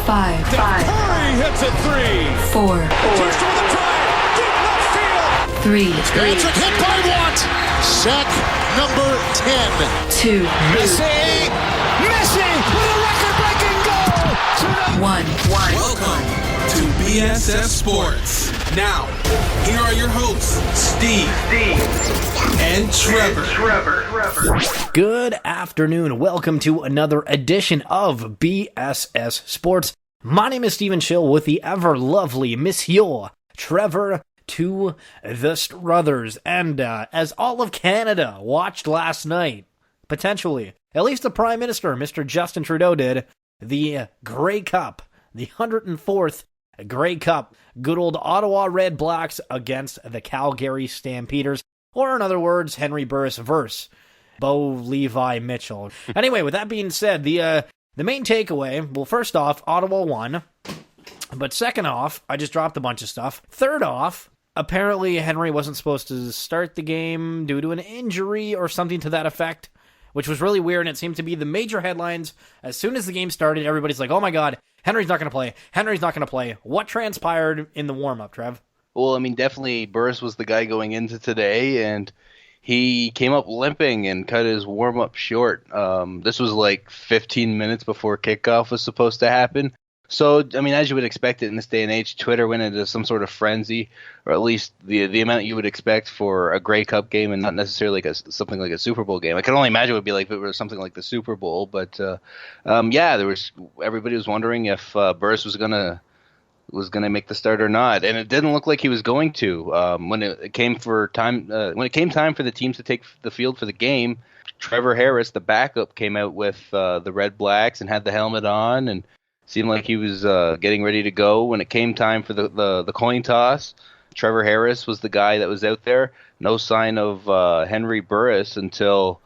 5. Curry hits a three. 4. Just for the drive. Deep left field. 3. Patrick hit by Watt. Sack number 10. 2. Messi with a record-breaking goal. 1. Welcome to BSS Sports. Now, here are your hosts, Steve and Trevor. Good afternoon. Welcome to another edition of BSS Sports. My name is Steven Schill with the ever-lovely Monsieur Trevor to the Struthers. And as all of Canada watched last night, potentially, at least the Prime Minister, Mr. Justin Trudeau, did, the Grey Cup, the 104th Grey Cup, good old Ottawa Red Blacks against the Calgary Stampeders, or in other words, Henry Burris versus Bo Levi Mitchell. Anyway, with that being said, the main takeaway, well, first off, Ottawa won, but second off, I just dropped a bunch of stuff. Third off, apparently Henry wasn't supposed to start the game due to an injury or something to that effect, which was really weird, and it seemed to be the major headlines. As soon as the game started, everybody's like, oh my god, Henry's not going to play. Henry's not going to play. What transpired in the warm-up, Trev? Well, I mean, definitely Burris was the guy going into today, and he came up limping and cut his warm-up short. This was like 15 minutes before kickoff was supposed to happen. So, I mean, as you would expect it in this day and age, Twitter went into some sort of frenzy, or at least the amount you would expect for a Grey Cup game and not necessarily like something like a Super Bowl game. I can only imagine what it would be like if it was something like the Super Bowl. But, everybody was wondering if Burris was gonna make the start or not, and it didn't look like he was going to. When it came time for the teams to take the field for the game, Trevor Harris, the backup, came out with the Red Blacks and had the helmet on and seemed like he was getting ready to go. When it came time for the coin toss, Trevor Harris was the guy that was out there. No sign of Henry Burris until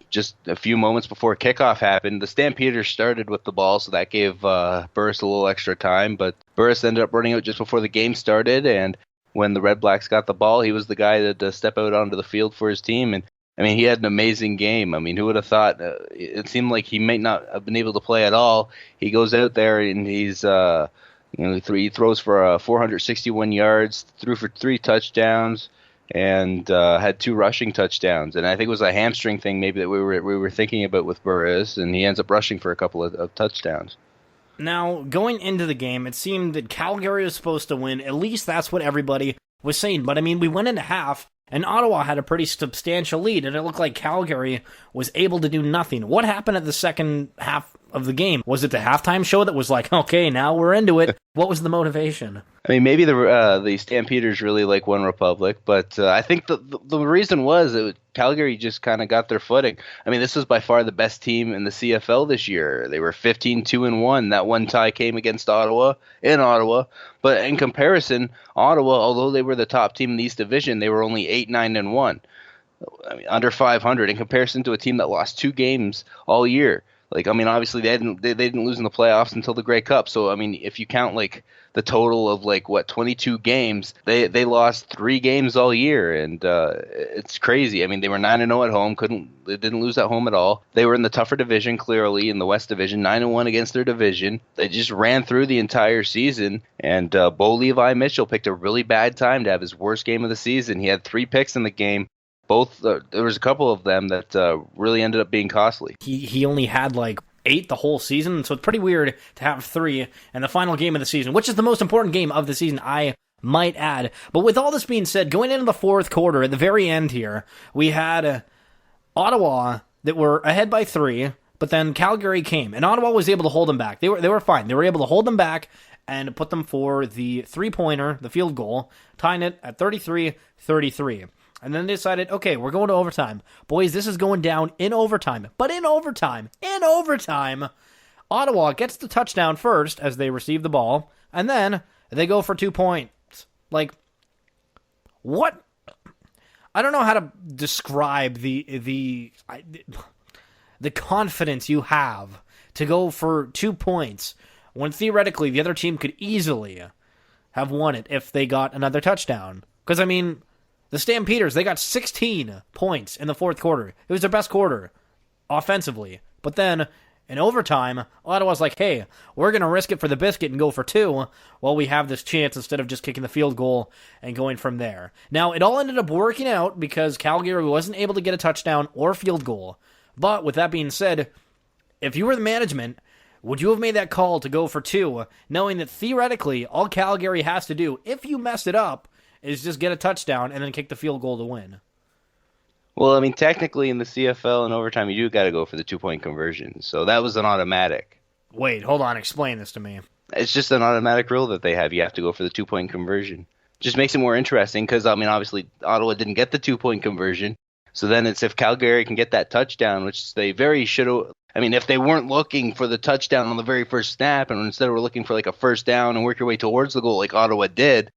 just a few moments before kickoff happened. The Stampeders started with the ball, so that gave Burris a little extra time. But Burris ended up running out just before the game started, and when the Red Blacks got the ball, he was the guy to step out onto the field for his team. And I mean, he had an amazing game. I mean, who would have thought? It seemed like he might not have been able to play at all. He goes out there and he throws for 461 yards, threw for 3 touchdowns, and had 2 rushing touchdowns. And I think it was a hamstring thing maybe that we were thinking about with Burris, and he ends up rushing for a couple of touchdowns. Now, going into the game, it seemed that Calgary was supposed to win. At least that's what everybody was saying. But I mean, we went into half, and Ottawa had a pretty substantial lead, and it looked like Calgary was able to do nothing. What happened at the second half of the game? Was it the halftime show that was like, okay, now we're into it? What was the motivation? I mean, maybe the Stampeders really like One Republic, but I think the reason was that Calgary just kind of got their footing. I mean, this was by far the best team in the CFL this year. They were 15-2-1. That one tie came against Ottawa in Ottawa, but in comparison, Ottawa, although they were the top team in the East Division, they were only 8-9-1. I mean, under 500 in comparison to a team that lost 2 games all year. Like, I mean, obviously they didn't lose in the playoffs until the Grey Cup. So, I mean, if you count like the total of 22 games, they lost 3 games all year, and it's crazy. I mean, they were 9-0 at home, they didn't lose at home at all. They were in the tougher division, clearly in the West Division, 9-1 against their division. They just ran through the entire season, and Bo Levi Mitchell picked a really bad time to have his worst game of the season. He had 3 picks in the game. There was a couple of them that really ended up being costly. He only had 8 the whole season, so it's pretty weird to have 3 in the final game of the season, which is the most important game of the season, I might add. But with all this being said, going into the fourth quarter, at the very end here, we had Ottawa that were ahead by 3, but then Calgary came, and Ottawa was able to hold them back. They were fine. They were able to hold them back and put them for the 3-pointer, the field goal, tying it at 33-33. And then they decided, okay, we're going to overtime. Boys, this is going down in overtime. But in overtime, Ottawa gets the touchdown first as they receive the ball, and then they go for 2 points. What? I don't know how to describe the confidence you have to go for 2 points when theoretically the other team could easily have won it if they got another touchdown. Because, I mean, the Stampeders, they got 16 points in the fourth quarter. It was their best quarter offensively. But then In overtime, Ottawa's like, hey, we're going to risk it for the biscuit and go for 2 while we have this chance instead of just kicking the field goal and going from there. Now, it all ended up working out because Calgary wasn't able to get a touchdown or field goal. But with that being said, if you were the management, would you have made that call to go for 2, knowing that theoretically all Calgary has to do, if you mess it up, is just get a touchdown and then kick the field goal to win? Well, I mean, technically in the CFL in overtime, you do got to go for the 2-point conversion. So that was an automatic. Wait, hold on. Explain this to me. It's just an automatic rule that they have. You have to go for the 2-point conversion. Just makes it more interesting because, I mean, obviously Ottawa didn't get the 2-point conversion. So then it's if Calgary can get that touchdown, which they very should have. I mean, if they weren't looking for the touchdown on the very first snap and instead were looking for like a first down and work your way towards the goal like Ottawa did,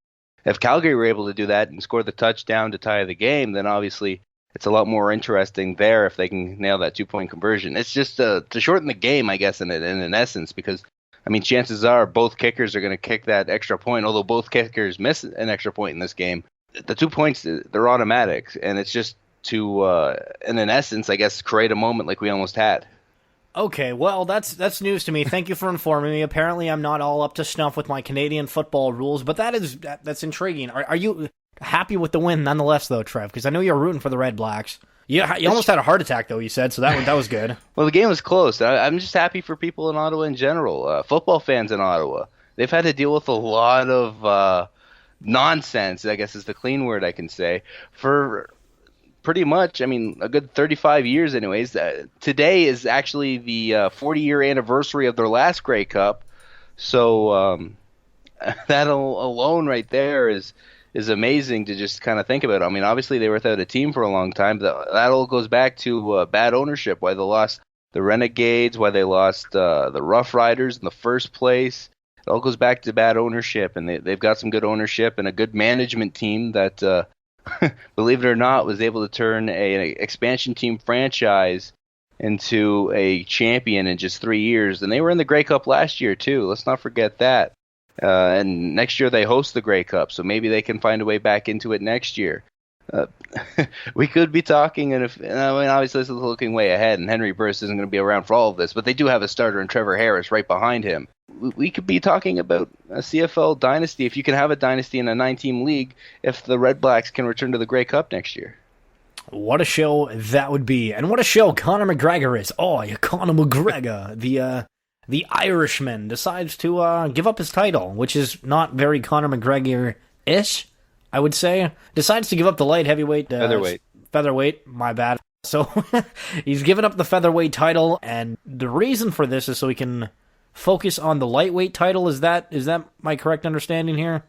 if Calgary were able to do that and score the touchdown to tie the game, then obviously it's a lot more interesting there if they can nail that 2-point conversion. It's just to shorten the game, I guess, in essence, because, I mean, chances are both kickers are going to kick that extra point, although both kickers miss an extra point in this game. The 2 points, they're automatic, and it's just to, in essence, I guess, create a moment like we almost had. Okay, well, that's news to me. Thank you for informing me. Apparently, I'm not all up to snuff with my Canadian football rules, but that's intriguing. Are you happy with the win nonetheless, though, Trev? Because I know you're rooting for the Red Blacks. You almost had a heart attack, though, you said, so that was good. Well, the game was close. I'm just happy for people in Ottawa in general. Football fans in Ottawa. They've had to deal with a lot of nonsense, I guess is the clean word I can say, for pretty much, I mean, a good 35 years anyways. Today is actually the 40-year anniversary of their last Grey Cup. So that alone right there is amazing to just kind of think about. I mean, obviously they were without a team for a long time. That all goes back to bad ownership, why they lost the Renegades, why they lost the Rough Riders in the first place. It all goes back to bad ownership, and they've got some good ownership and a good management team that believe it or not, was able to turn an expansion team franchise into a champion in just 3 years. And they were in the Grey Cup last year, too. Let's not forget that. And next year they host the Grey Cup, so maybe they can find a way back into it next year. We could be talking, and I mean, obviously this is looking way ahead, and Henry Burris isn't going to be around for all of this, but they do have a starter in Trevor Harris right behind him. We could be talking about a CFL dynasty, if you can have a dynasty in a 9-team league, if the Red Blacks can return to the Grey Cup next year. What a show that would be, and what a show Conor McGregor is. Oh, Conor McGregor, the Irishman, decides to give up his title, which is not very Conor McGregor-ish, I would say. Decides to give up the light heavyweight. Featherweight, my bad. So he's given up the featherweight title, and the reason for this is so he can focus on the lightweight title. Is that my correct understanding here?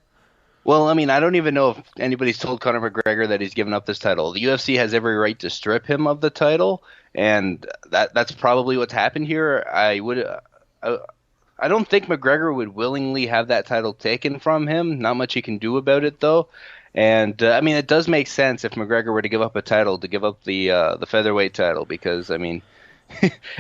Well, I mean, I don't even know if anybody's told Conor McGregor that he's given up this title. The UFC has every right to strip him of the title, and that's probably what's happened here. I don't think McGregor would willingly have that title taken from him. Not much he can do about it, though. And, I mean, it does make sense if McGregor were to give up a title, to give up the featherweight title, because, I mean,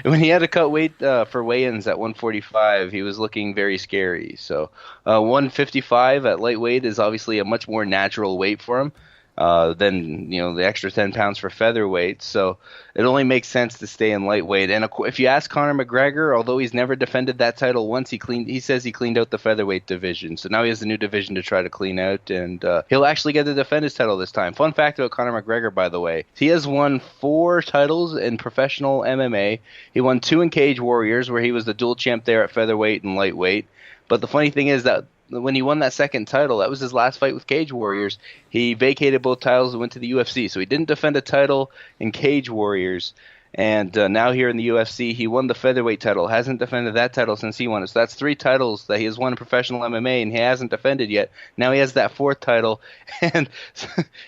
when he had to cut weight for weigh-ins at 145, he was looking very scary. So 155 at lightweight is obviously a much more natural weight for him than the extra 10 pounds for featherweight. So it only makes sense to stay in lightweight. And if you ask Conor McGregor, although he's never defended that title once, he says he cleaned out the featherweight division. So now he has a new division to try to clean out, and he'll actually get to defend his title this time. Fun fact about Conor McGregor, by the way, he has won 4 titles in professional MMA. He won 2 in Cage Warriors, where he was the dual champ there at featherweight and lightweight. But the funny thing is that when he won that second title, that was his last fight with Cage Warriors. He vacated both titles and went to the UFC. So he didn't defend a title in Cage Warriors. And now here in the UFC, he won the featherweight title. Hasn't defended that title since he won it. So that's 3 titles that he has won in professional MMA, and he hasn't defended yet. Now he has that 4th title, and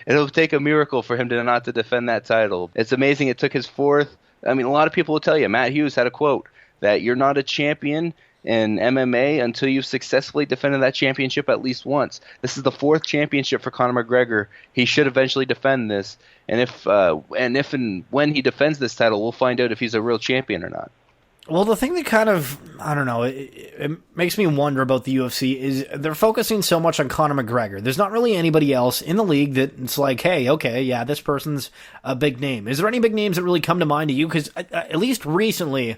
it'll take a miracle for him to not to defend that title. It's amazing it took his 4th. I mean, a lot of people will tell you, Matt Hughes had a quote, that you're not a champion in MMA until you've successfully defended that championship at least once. This is the 4th championship for Conor McGregor. He should eventually defend this, and if and when he defends this title, we'll find out if he's a real champion or not. Well, the thing that kind of, I don't know, it makes me wonder about the UFC is they're focusing so much on Conor McGregor. There's not really anybody else in the league that it's like, hey, okay, yeah, this person's a big name. Is there any big names that really come to mind to you? Because at least recently,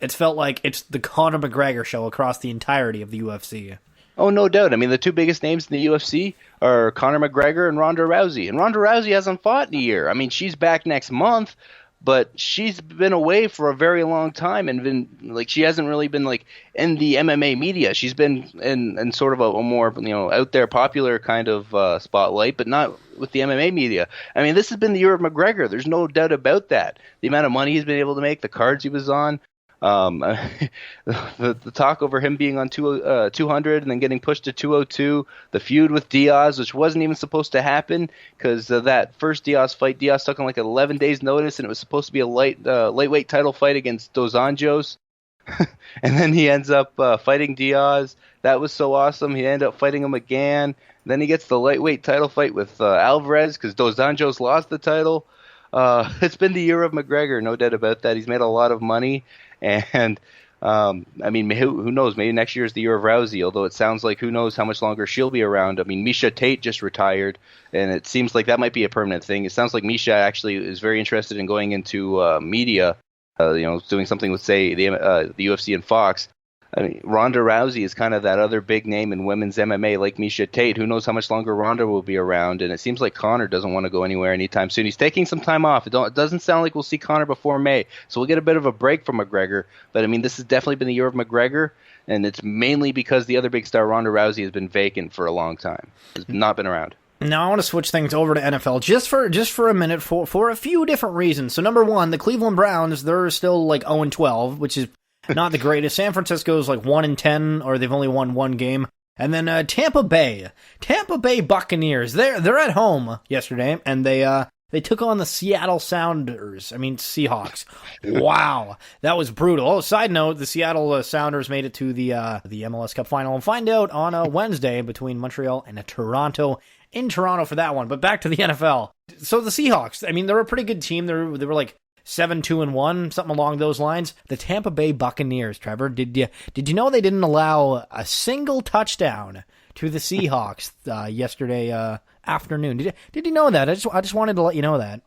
it's felt like it's the Conor McGregor show across the entirety of the UFC. Oh, no doubt. I mean, the two biggest names in the UFC are Conor McGregor and Ronda Rousey. And Ronda Rousey hasn't fought in a year. I mean, she's back next month, but she's been away for a very long time and been like she hasn't really been like in the MMA media. She's been in sort of a more out there popular kind of spotlight, but not with the MMA media. I mean, this has been the year of McGregor. There's no doubt about that. The amount of money he's been able to make, the cards he was on. The talk over him being on 200 and then getting pushed to 202, the feud with Diaz, which wasn't even supposed to happen because that first Diaz fight, Diaz took on like 11 days notice and it was supposed to be a lightweight title fight against Dos Anjos. And then he ends up fighting Diaz. That was so awesome. He ended up fighting him again. Then he gets the lightweight title fight with Alvarez because Dos Anjos lost the title. It's been the year of McGregor, no doubt about that. He's made a lot of money. And, I mean, who knows? Maybe next year is the year of Rousey, although it sounds like who knows how much longer she'll be around. I mean, Miesha Tate just retired, and it seems like that might be a permanent thing. It sounds like Miesha actually is very interested in going into media, doing something with, say, the UFC and Fox. I mean, Ronda Rousey is kind of that other big name in women's MMA, like Miesha Tate. Who knows how much longer Ronda will be around? And it seems like Conor doesn't want to go anywhere anytime soon. He's taking some time off. It doesn't sound like we'll see Conor before May, so we'll get a bit of a break from McGregor. But I mean, this has definitely been the year of McGregor, and it's mainly because the other big star, Ronda Rousey, has been vacant for a long time. Has not been around. Now I want to switch things over to NFL just for a minute for a few different reasons. So number one, the Cleveland Browns, they're still like 0-12, which is not the greatest. San Francisco's like 1-10, or they've only won one game. And then Tampa Bay Buccaneers. They're at home yesterday, and they took on the Seattle Seahawks. Wow, that was brutal. Oh, side note, the Seattle Sounders made it to the MLS Cup final. We'll find out on a Wednesday between Montreal and Toronto. In Toronto for that one. But back to the NFL. So the Seahawks, I mean, they're a pretty good team. They were like 7-2-1, something along those lines. The Tampa Bay Buccaneers, Trevor, did you know they didn't allow a single touchdown to the Seahawks yesterday afternoon? Did you know that? I just wanted to let you know that.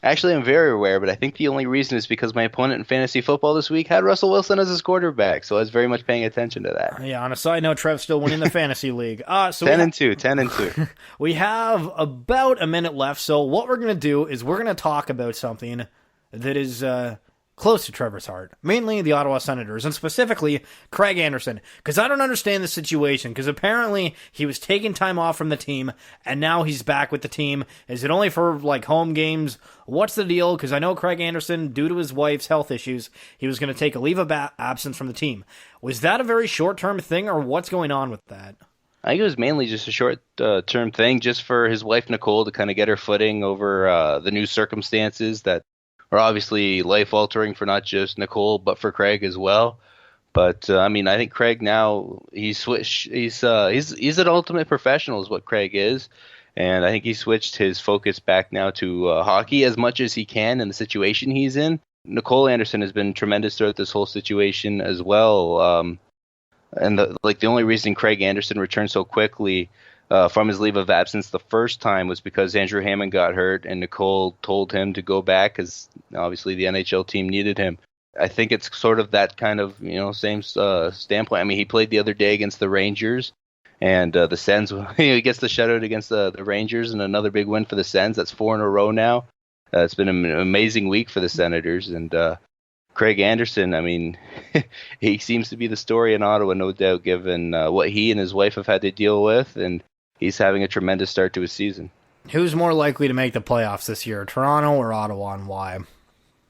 Actually, I'm very aware, but I think the only reason is because my opponent in fantasy football this week had Russell Wilson as his quarterback, so I was very much paying attention to that. Yeah, on a side note, Trev's still winning the fantasy league. So 10-2. We have about a minute left, so what we're going to do is we're going to talk about something that is close to Trevor's heart, mainly the Ottawa Senators, and specifically Craig Anderson, because I don't understand the situation, because apparently he was taking time off from the team, and now he's back with the team. Is it only for, like, home games? What's the deal? Because I know Craig Anderson, due to his wife's health issues, he was going to take a leave of absence from the team. Was that a very short-term thing, or what's going on with that? I think it was mainly just a short-term thing, just for his wife, Nicole, to kind of get her footing over the new circumstances that are obviously life-altering for not just Nicole, but for Craig as well. But, I mean, I think Craig now, he's switched. He's an ultimate professional is what Craig is. And I think he switched his focus back now to hockey as much as he can in the situation he's in. Nicole Anderson has been tremendous throughout this whole situation as well. And the only reason Craig Anderson returned so quickly from his leave of absence the first time was because Andrew Hammond got hurt and Nicole told him to go back because obviously the NHL team needed him. I think it's sort of that kind of same standpoint. I mean, he played the other day against the Rangers and the Sens. He gets the shutout against the Rangers and another big win for the Sens. That's 4 in a row now. It's been an amazing week for the Senators and Craig Anderson, I mean, he seems to be the story in Ottawa, no doubt, given what he and his wife have had to deal with, and he's having a tremendous start to his season. Who's more likely to make the playoffs this year, Toronto or Ottawa, and why?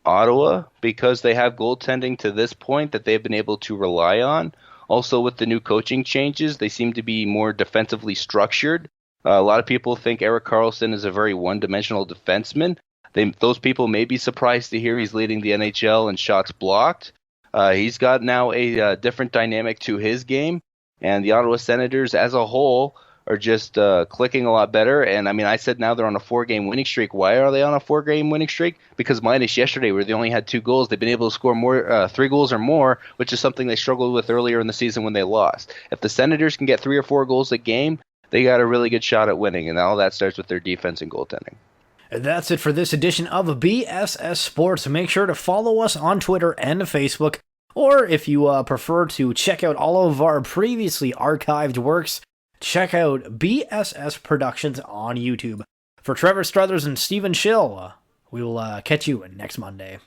Ottawa, because they have goaltending to this point that they've been able to rely on. Also, with the new coaching changes, they seem to be more defensively structured. A lot of people think Erik Karlsson is a very one-dimensional defenseman. Those people may be surprised to hear he's leading the NHL in shots blocked. He's got now a different dynamic to his game, and the Ottawa Senators as a whole are just clicking a lot better. And I mean, I said now they're on a 4-game winning streak. Why are they on a 4-game winning streak? Because minus yesterday, where they only had 2 goals, they've been able to score more, 3 goals or more, which is something they struggled with earlier in the season when they lost. If the Senators can get 3 or 4 goals a game, they got a really good shot at winning, and all that starts with their defense and goaltending. That's it for this edition of BSS Sports. Make sure to follow us on Twitter and Facebook. Or if you prefer to check out all of our previously archived works, check out BSS Productions on YouTube. For Trevor Struthers and Steven Schill, we will catch you next Monday.